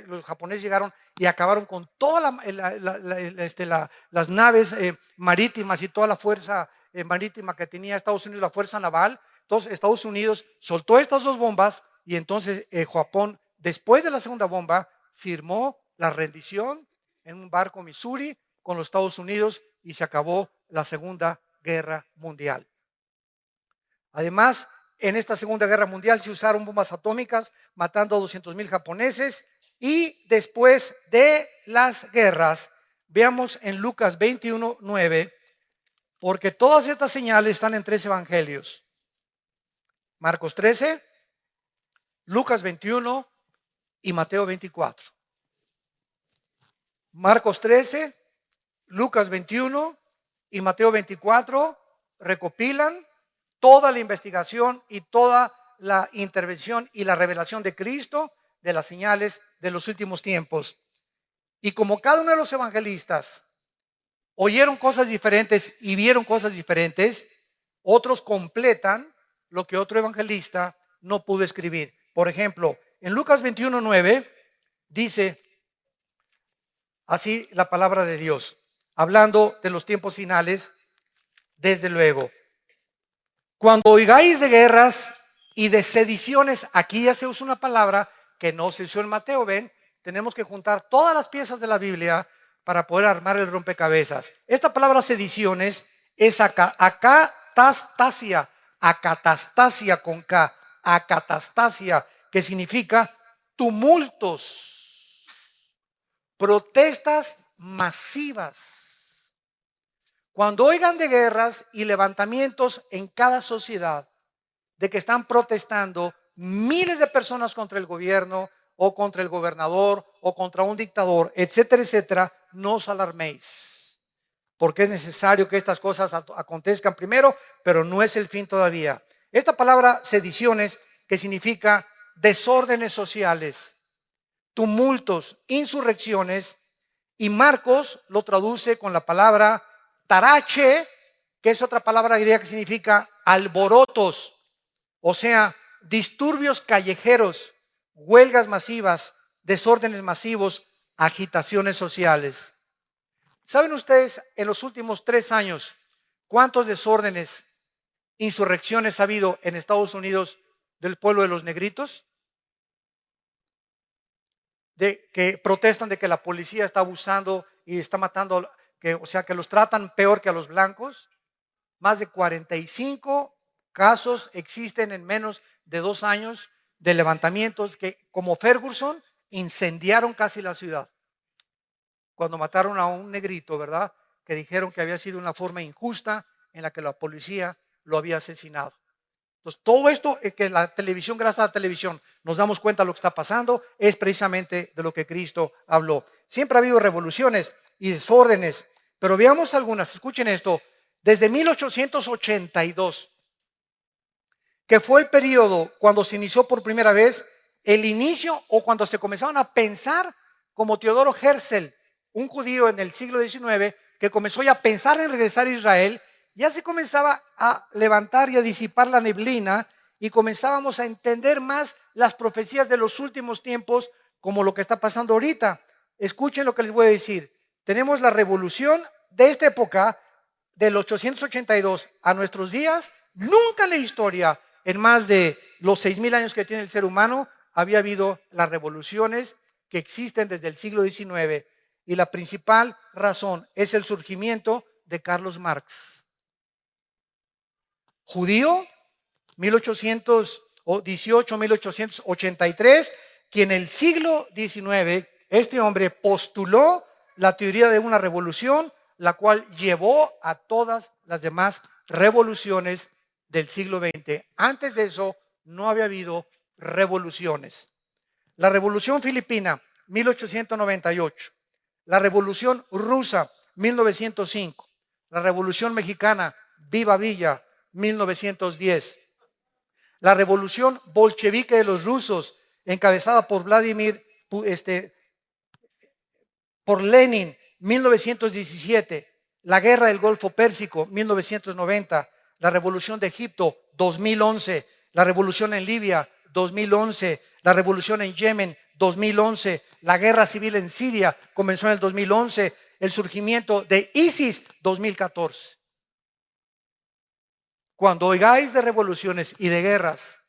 los japoneses llegaron y acabaron con todas las naves marítimas y toda la fuerza marítima que tenía Estados Unidos, la fuerza naval. Entonces Estados Unidos soltó estas 2 bombas y entonces Japón, después de la segunda bomba, firmó la rendición en un barco Missouri con los Estados Unidos y se acabó la Segunda Guerra Mundial. Además, en esta Segunda Guerra Mundial se usaron bombas atómicas matando a 200,000 japoneses, y después de las guerras, veamos en Lucas 21:9, porque todas estas señales están en 3 evangelios: Marcos 13, Lucas 21 y Mateo 24. Marcos 13, Lucas 21 y Mateo 24 recopilan toda la investigación y toda la intervención y la revelación de Cristo de las señales de los últimos tiempos. Y como cada uno de los evangelistas oyeron cosas diferentes y vieron cosas diferentes, otros completan lo que otro evangelista no pudo escribir. Por ejemplo, en Lucas 21:9 dice así la palabra de Dios, hablando de los tiempos finales: desde luego, cuando oigáis de guerras y de sediciones, aquí ya se usa una palabra que no se usó en Mateo. Ven, tenemos que juntar todas las piezas de la Biblia para poder armar el rompecabezas. Esta palabra sediciones es acatastasia con K, acatastasia, que significa tumultos, protestas masivas. Cuando oigan de guerras y levantamientos en cada sociedad, de que están protestando miles de personas contra el gobierno o contra el gobernador o contra un dictador, etcétera, etcétera, no os alarméis, porque es necesario que estas cosas acontezcan primero, pero no es el fin todavía. Esta palabra sediciones, que significa desórdenes sociales, tumultos, insurrecciones, y Marcos lo traduce con la palabra tarache, que es otra palabra griega que significa alborotos, o sea, disturbios callejeros, huelgas masivas, desórdenes masivos, agitaciones sociales. ¿Saben ustedes en los últimos 3 años cuántos desórdenes, insurrecciones ha habido en Estados Unidos del pueblo de los negritos? De que protestan de que la policía está abusando y está matando, o sea, que los tratan peor que a los blancos. Más de 45 casos existen en menos de 2 años de levantamientos que, como Ferguson, incendiaron casi la ciudad cuando mataron a un negrito, ¿verdad? Que dijeron que había sido una forma injusta en la que la policía lo había asesinado. Entonces, todo esto que la televisión, gracias a la televisión, nos damos cuenta de lo que está pasando, es precisamente de lo que Cristo habló. Siempre ha habido revoluciones y desórdenes, pero veamos algunas. Escuchen esto. Desde 1882, que fue el periodo cuando se inició por primera vez el inicio o cuando se comenzaron a pensar como Teodoro Herzl, un judío en el siglo XIX que comenzó ya a pensar en regresar a Israel. Ya se comenzaba a levantar y a disipar la neblina y comenzábamos a entender más las profecías de los últimos tiempos como lo que está pasando ahorita. Escuchen lo que les voy a decir. Tenemos la revolución de esta época, del 882 a nuestros días. Nunca en la historia, en más de los 6,000 años que tiene el ser humano, había habido las revoluciones que existen desde el siglo XIX. Y la principal razón es el surgimiento de Carlos Marx. Judío, 1818-1883, quien en el siglo XIX, este hombre postuló la teoría de una revolución, la cual llevó a todas las demás revoluciones del siglo XX. Antes de eso, no había habido revoluciones. La Revolución Filipina, 1898. La Revolución Rusa, 1905. La Revolución Mexicana, Viva Villa, 1910. La Revolución Bolchevique de los rusos, encabezada por por Lenin, 1917. La Guerra del Golfo Pérsico, 1990. La Revolución de Egipto, 2011. La Revolución en Libia, 2011. La Revolución en Yemen, 2011. La Guerra Civil en Siria comenzó en el 2011. El surgimiento de ISIS, 2014. Cuando oigáis de revoluciones y de guerras,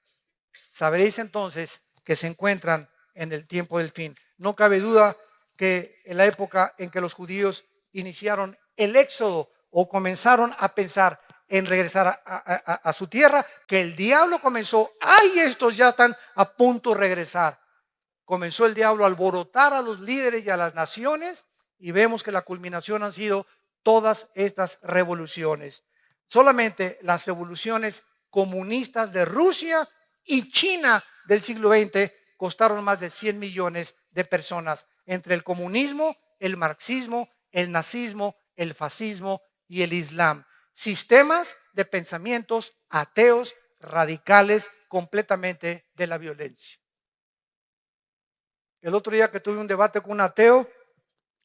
sabréis entonces que se encuentran en el tiempo del fin. No cabe duda que en la época en que los judíos iniciaron el éxodo o comenzaron a pensar en regresar a su tierra, que el diablo comenzó, ¡ay, estos ya están a punto de regresar! Comenzó el diablo a alborotar a los líderes y a las naciones, y vemos que la culminación han sido todas estas revoluciones. Solamente las revoluciones comunistas de Rusia y China del siglo XX costaron más de 100 millones de personas, entre el comunismo, el marxismo, el nazismo, el fascismo y el islam. Sistemas de pensamientos ateos, radicales, completamente de la violencia. El otro día que tuve un debate con un ateo,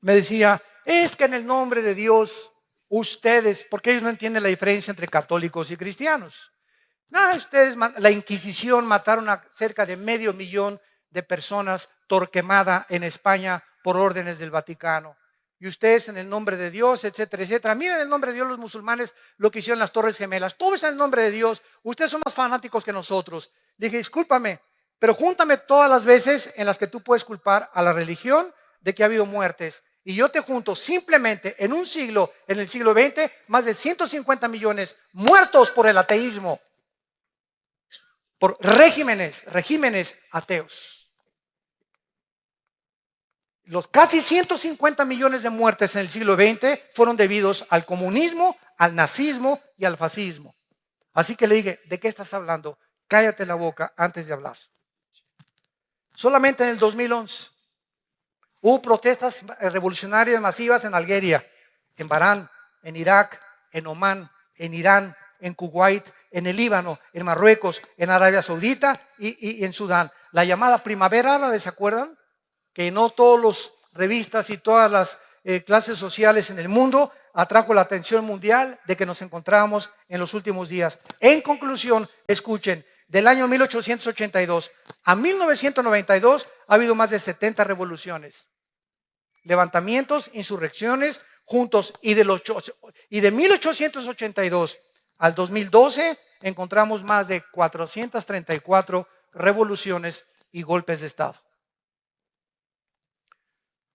me decía, es que en el nombre de Dios, ustedes, porque ellos no entienden la diferencia entre católicos y cristianos. No, ustedes, la Inquisición mataron a cerca de 500,000 de personas Torquemada en España por órdenes del Vaticano. Y ustedes en el nombre de Dios, etcétera, etcétera. Miren en el nombre de Dios los musulmanes lo que hicieron las Torres Gemelas. Todo es en el nombre de Dios. Ustedes son más fanáticos que nosotros. Le dije, discúlpame, pero júntame todas las veces en las que tú puedes culpar a la religión de que ha habido muertes. Y yo te junto simplemente en un siglo, en el siglo XX, más de 150 millones muertos por el ateísmo, por regímenes ateos. Los casi 150 millones de muertes en el siglo XX fueron debidos al comunismo, al nazismo y al fascismo. Así que le dije, ¿de qué estás hablando? Cállate la boca antes de hablar. Solamente en el 2011 hubo protestas revolucionarias masivas en Algeria, en Bahrein, en Irak, en Omán, en Irán, en Kuwait, en el Líbano, en Marruecos, en Arabia Saudita y en Sudán. La llamada primavera árabe, ¿se acuerdan? Que no todas las revistas y todas las clases sociales en el mundo atrajo la atención mundial de que nos encontrábamos en los últimos días. En conclusión, escuchen, del año 1882 a 1992 ha habido más de 70 revoluciones, levantamientos, insurrecciones juntos, y de 1882 al 2012 encontramos más de 434 revoluciones y golpes de Estado.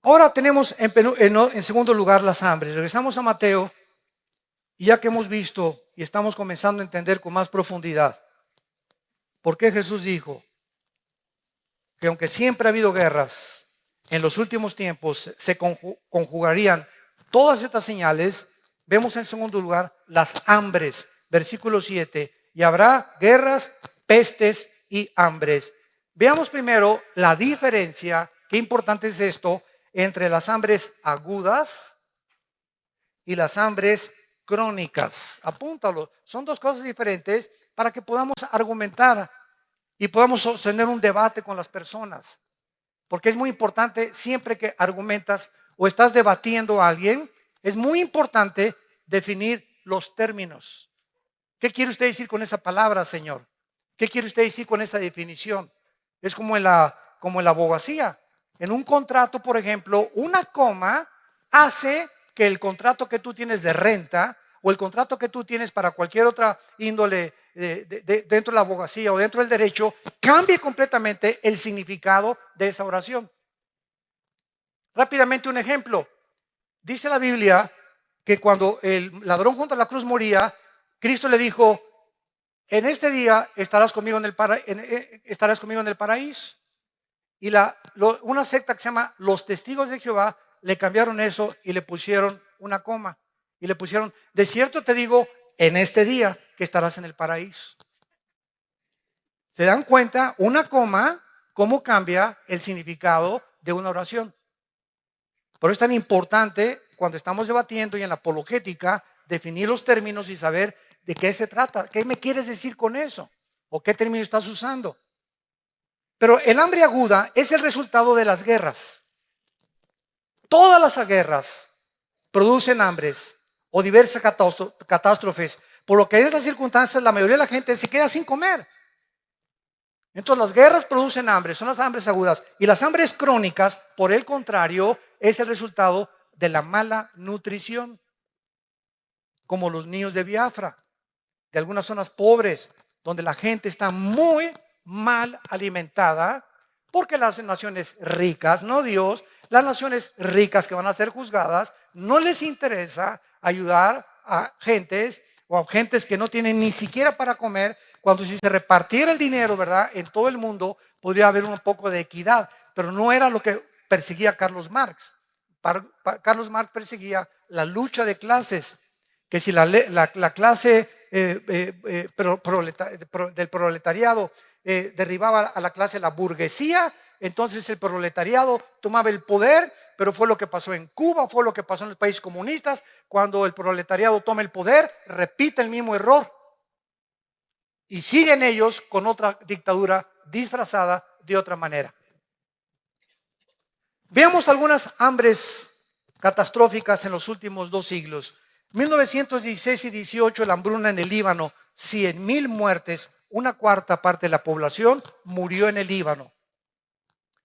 Ahora tenemos en segundo lugar las hambres. Regresamos a Mateo, y ya que hemos visto y estamos comenzando a entender con más profundidad por qué Jesús dijo que aunque siempre ha habido guerras, en los últimos tiempos se conjugarían todas estas señales. Vemos en segundo lugar las hambres, versículo 7, y habrá guerras, pestes y hambres. Veamos primero la diferencia, qué importante es esto, entre las hambres agudas y las hambres crónicas. Apúntalo. Son dos cosas diferentes para que podamos argumentar y podamos sostener un debate con las personas. Porque es muy importante siempre que argumentas o estás debatiendo a alguien, es muy importante definir los términos. ¿Qué quiere usted decir con esa palabra, señor? ¿Qué quiere usted decir con esa definición? Es como en la abogacía. En un contrato, por ejemplo, una coma hace que el contrato que tú tienes de renta o el contrato que tú tienes para cualquier otra índole dentro de la abogacía o dentro del derecho cambie completamente el significado de esa oración. Rápidamente un ejemplo. Dice la Biblia que cuando el ladrón junto a la cruz moría, Cristo le dijo: en este día estarás conmigo en el paraíso. Y una secta que se llama Los Testigos de Jehová le cambiaron eso y le pusieron una coma. Y le pusieron: de cierto te digo, en este día que estarás en el paraíso. ¿Se dan cuenta? Una coma, cómo cambia el significado de una oración. Por eso es tan importante cuando estamos debatiendo y en la apologética definir los términos y saber de qué se trata. ¿Qué me quieres decir con eso? ¿O qué término estás usando? Pero el hambre aguda es el resultado de las guerras. Todas las guerras producen hambres o diversas catástrofes, por lo que en estas circunstancias la mayoría de la gente se queda sin comer. Entonces las guerras producen hambre, son las hambres agudas. Y las hambres crónicas, por el contrario, es el resultado de la mala nutrición, como los niños de Biafra, de algunas zonas pobres, donde la gente está muy mal alimentada, porque las naciones ricas, no Dios, las naciones ricas que van a ser juzgadas, no les interesa ayudar a gentes o a gentes que no tienen ni siquiera para comer, cuando si se repartiera el dinero, ¿verdad?, en todo el mundo, podría haber un poco de equidad, pero no era lo que perseguía Carlos Marx. Carlos Marx perseguía la lucha de clases, que si la clase del proletariado derribaba a la clase de la burguesía, entonces el proletariado tomaba el poder. Pero fue lo que pasó en Cuba, fue lo que pasó en los países comunistas. Cuando el proletariado toma el poder, repite el mismo error y siguen ellos con otra dictadura disfrazada de otra manera. Veamos algunas hambres catastróficas en los últimos 2 siglos. 1916 y 18, la hambruna en el Líbano, 100,000 muertes, una cuarta parte de la población murió en el Líbano.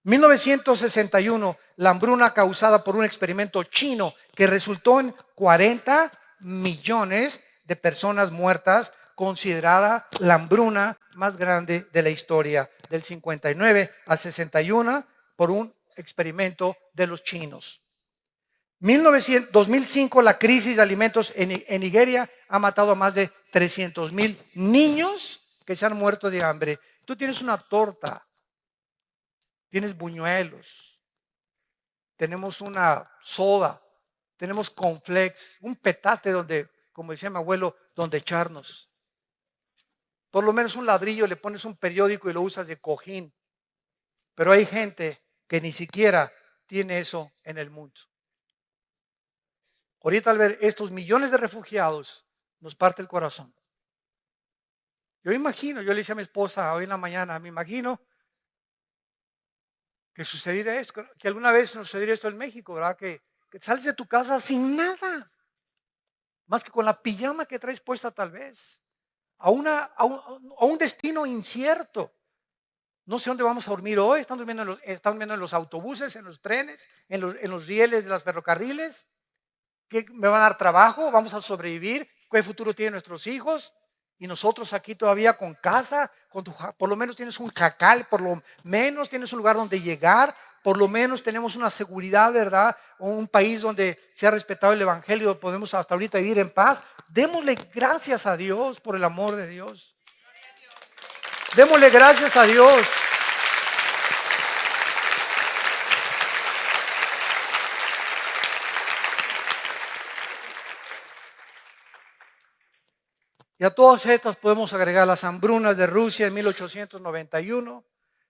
1961, la hambruna causada por un experimento chino que resultó en 40 millones de personas muertas, considerada la hambruna más grande de la historia, del 59 al 61, por un experimento de los chinos. 2005, la crisis de alimentos en Nigeria ha matado a más de 300,000 niños que se han muerto de hambre. Tú tienes una torta, tienes buñuelos, tenemos una soda, tenemos cornflakes, un petate donde, como decía mi abuelo, donde echarnos. Por lo menos un ladrillo, le pones un periódico y lo usas de cojín. Pero hay gente que ni siquiera tiene eso en el mundo. Ahorita al ver estos millones de refugiados, nos parte el corazón. Yo imagino, yo le decía a mi esposa hoy en la mañana, me imagino que sucediera esto, que alguna vez nos sucediera esto en México, ¿verdad? Que sales de tu casa sin nada, más que con la pijama que traes puesta tal vez, a un destino incierto. No sé dónde vamos a dormir hoy. Están durmiendo en los autobuses, en los trenes, en los rieles de los ferrocarriles. ¿Qué me va a dar trabajo? ¿Vamos a sobrevivir? ¿Qué futuro tienen nuestros hijos? Y nosotros aquí todavía con casa, por lo menos tienes un jacal, por lo menos tienes un lugar donde llegar, por lo menos tenemos una seguridad, ¿verdad? O un país donde se ha respetado el evangelio, podemos hasta ahorita vivir en paz. Démosle gracias a Dios por el amor de Dios. Démosle gracias a Dios. Y a todas estas podemos agregar las hambrunas de Rusia en 1891,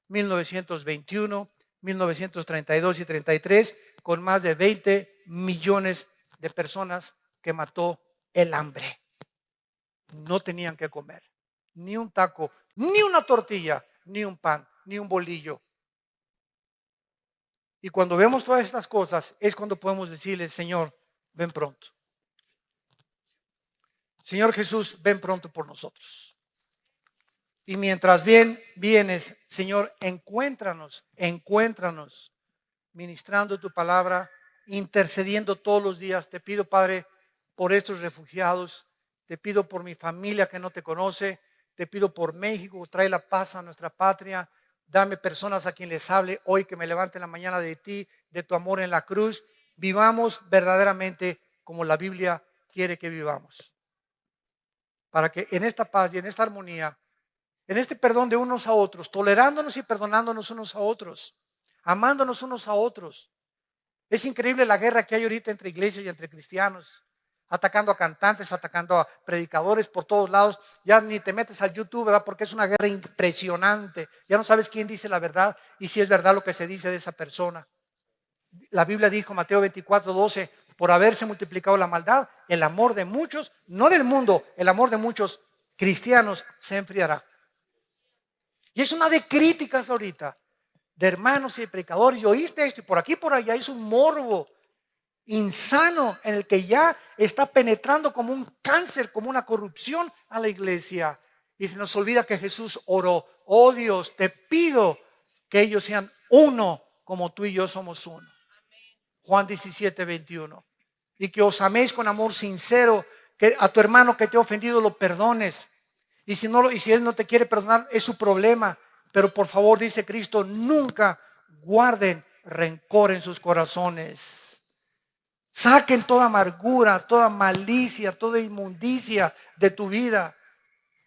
1921, 1932 y 33, con más de 20 millones de personas que mató el hambre. No tenían que comer ni un taco, ni una tortilla, ni un pan, ni un bolillo. Y cuando vemos todas estas cosas es cuando podemos decirle: Señor, ven pronto. Señor Jesús, ven pronto por nosotros. Y mientras vienes, Señor, encuéntranos ministrando tu palabra, intercediendo todos los días. Te pido, Padre, por estos refugiados. Te pido por mi familia que no te conoce. Te pido por México, trae la paz a nuestra patria. Dame personas a quien les hable hoy, que me levanten la mañana de ti, de tu amor en la cruz. Vivamos verdaderamente como la Biblia quiere que vivamos. Para que en esta paz y en esta armonía, en este perdón de unos a otros, tolerándonos y perdonándonos unos a otros, amándonos unos a otros. Es increíble la guerra que hay ahorita entre iglesias y entre cristianos, atacando a cantantes, atacando a predicadores por todos lados. Ya ni te metes al YouTube, ¿verdad? Porque es una guerra impresionante. Ya no sabes quién dice la verdad y si es verdad lo que se dice de esa persona. La Biblia dijo, Mateo 24:12, por haberse multiplicado la maldad, el amor de muchos, no del mundo, el amor de muchos cristianos se enfriará. Y es una de críticas ahorita, de hermanos y de predicadores. Y oíste esto, y por aquí y por allá es un morbo insano en el que ya está penetrando como un cáncer, como una corrupción a la iglesia. Y se nos olvida que Jesús oró: oh Dios, te pido que ellos sean uno como tú y yo somos uno. Juan 17:21. Y que os améis con amor sincero, que a tu hermano que te ha ofendido lo perdones. Y si él no te quiere perdonar, es su problema. Pero por favor, dice Cristo, nunca guarden rencor en sus corazones. Saquen toda amargura, toda malicia, toda inmundicia de tu vida.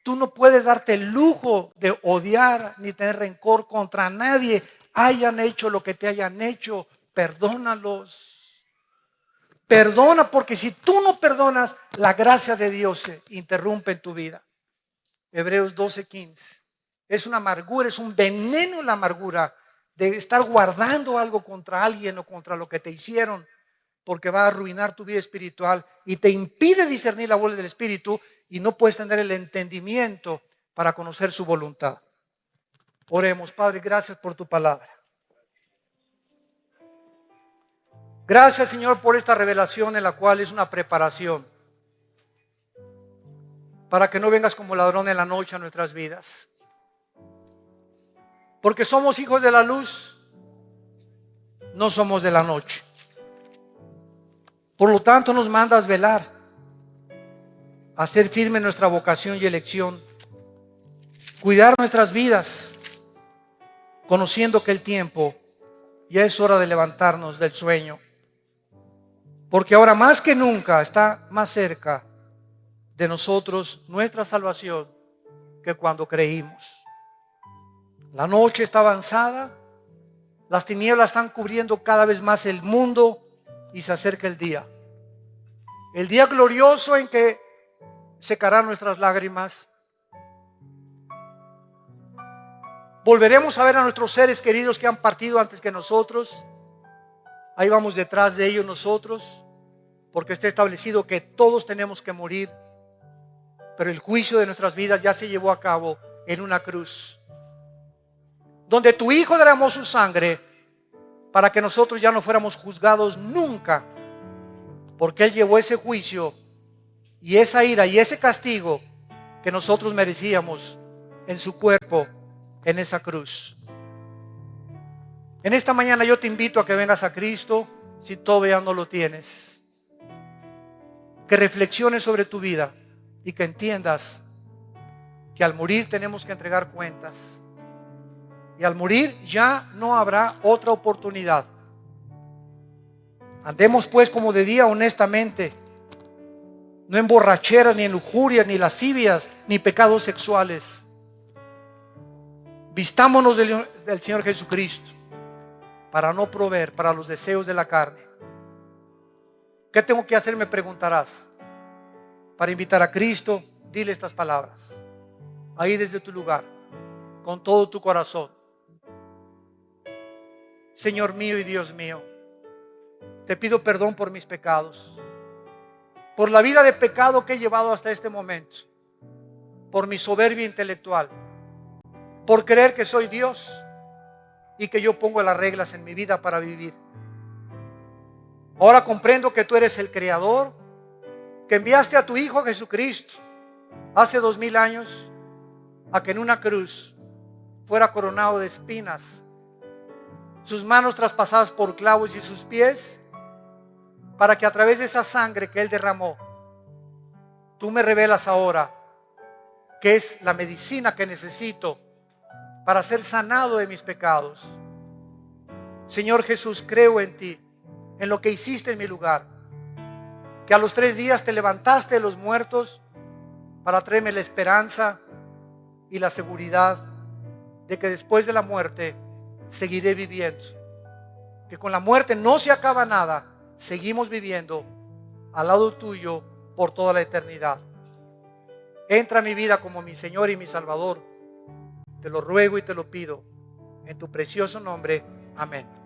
Tú no puedes darte el lujo de odiar ni tener rencor contra nadie. Hayan hecho lo que te hayan hecho, perdónalos. Perdona, porque si tú no perdonas, la gracia de Dios se interrumpe en tu vida. Hebreos 12:15. Es una amargura, es un veneno la amargura de estar guardando algo contra alguien o contra lo que te hicieron, porque va a arruinar tu vida espiritual y te impide discernir la voluntad del Espíritu y no puedes tener el entendimiento para conocer su voluntad. Oremos. Padre, gracias por tu palabra. Gracias, Señor, por esta revelación en la cual es una preparación para que no vengas como ladrón en la noche a nuestras vidas. Porque somos hijos de la luz, no somos de la noche. Por lo tanto, nos mandas velar, a ser firme en nuestra vocación y elección, cuidar nuestras vidas, conociendo que el tiempo ya es hora de levantarnos del sueño. Porque ahora más que nunca está más cerca de nosotros nuestra salvación que cuando creímos. La noche está avanzada, las tinieblas están cubriendo cada vez más el mundo y se acerca el día. El día glorioso en que secarán nuestras lágrimas. Volveremos a ver a nuestros seres queridos que han partido antes que nosotros. Ahí vamos detrás de ellos nosotros, porque está establecido que todos tenemos que morir. Pero el juicio de nuestras vidas ya se llevó a cabo en una cruz, donde tu Hijo derramó su sangre para que nosotros ya no fuéramos juzgados nunca, porque Él llevó ese juicio y esa ira y ese castigo que nosotros merecíamos en su cuerpo, en esa cruz. En esta mañana yo te invito a que vengas a Cristo si todavía no lo tienes, que reflexiones sobre tu vida y que entiendas que al morir tenemos que entregar cuentas. Y al morir ya no habrá otra oportunidad. Andemos pues como de día honestamente, no en borracheras, ni en lujurias, ni lascivias, ni pecados sexuales. Vistámonos del Señor Jesucristo para no proveer para los deseos de la carne. ¿Qué tengo que hacer? Me preguntarás. Para invitar a Cristo, dile estas palabras. Ahí desde tu lugar, con todo tu corazón. Señor mío y Dios mío, te pido perdón por mis pecados, por la vida de pecado que he llevado hasta este momento, por mi soberbia intelectual, por creer que soy Dios y que yo pongo las reglas en mi vida para vivir. Ahora comprendo que tú eres el Creador, que enviaste a tu Hijo Jesucristo hace 2000 años a que en una cruz fuera coronado de espinas, sus manos traspasadas por clavos y sus pies, para que a través de esa sangre que Él derramó, tú me revelas ahora que es la medicina que necesito para ser sanado de mis pecados. Señor Jesús, creo en ti, en lo que hiciste en mi lugar, que a los 3 días te levantaste de los muertos para traerme la esperanza y la seguridad de que después de la muerte seguiré viviendo, que con la muerte no se acaba nada, seguimos viviendo al lado tuyo por toda la eternidad. Entra a mi vida como mi Señor y mi Salvador. Te lo ruego y te lo pido en tu precioso nombre. Amén.